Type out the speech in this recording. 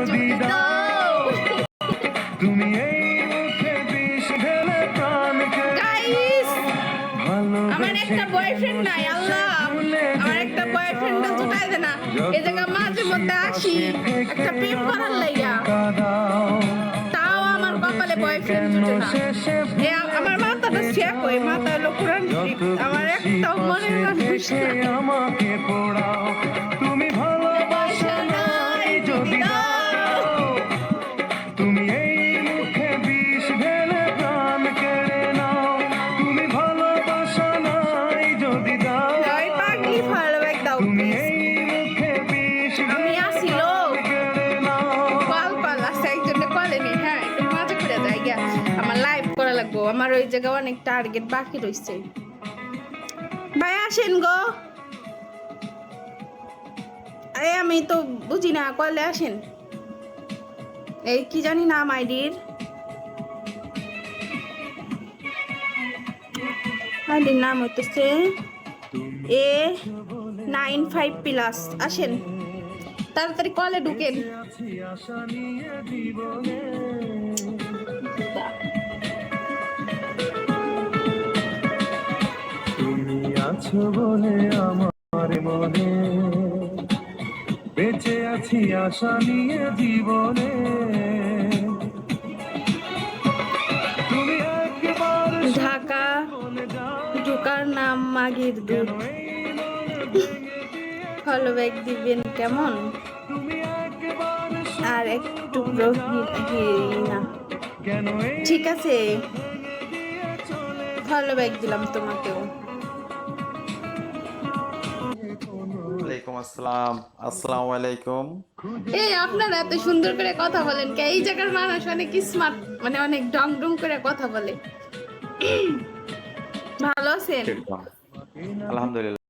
যদি দাও তুমি এই মুখে বিষ ঢেলে প্রাণকে গাইস আমার একটা বয়ফ্রেন্ড নাই আল্লাহ আমার একটা বয়ফ্রেন্ড জুটাই দে না এই জায়গা মাঝে মধ্যে আসি একটা প্রেম করার লাইয়া তাও আমার কপালে বয়ফ্রেন্ড জুটে না আমার মাথাটা শেক হয়ে মাথা হলো কোরআন আমার একটা মনের মানুষ আমাকে পড়াও তুমি ভালোবাসা নাই যদি দাও তুমি এই মুখে বিষ ঢেলে প্রাণ কেড়ে নাও তুমি ভালোবাসা নাই যদি দাও ওই পাগলি ভালোবাসা দাও তুমি এই মুখে বিষ আমি আসিল কেড়ে নাও পাল পাল আছে একজনে কলে নি হ্যাঁ একটু মজা করে যাই গিয়া আমার লাইভ করা লাগবো আমার ওই জায়গায় অনেক টার্গেট বাকি রইছে ভাই আসেন গো আরে আমি তো বুঝি না কলে আসেন এই কি জানি নাম আইডির নাম হইতেছে A95+ আসেন তাড়াতাড়ি কলে ঢুকেন আশা নিয়ে জীবনে তুমি আছো বলে আমার মনে বেঁচে আছি আশা নিয়ে জীবনে তুমি একবার ঢাকা বলে যাও ঢোকার নাম মাগির দুধ ফলো ব্যাক দিবেন কেমন তুমি একবার আর একটু না কেন এই ঠিক আছে ফলো ব্যাক দিলাম তোমাকেও ওয়ালাইকুম আসসালাম। আসসালামু আলাইকুম। এই আপনারা এত সুন্দর করে কথা বলেন কে এই জায়গার মানুষ অনেক স্মার্ট মানে অনেক ডং ডং করে কথা বলে ভালো আছেন আলহামদুলিল্লাহ।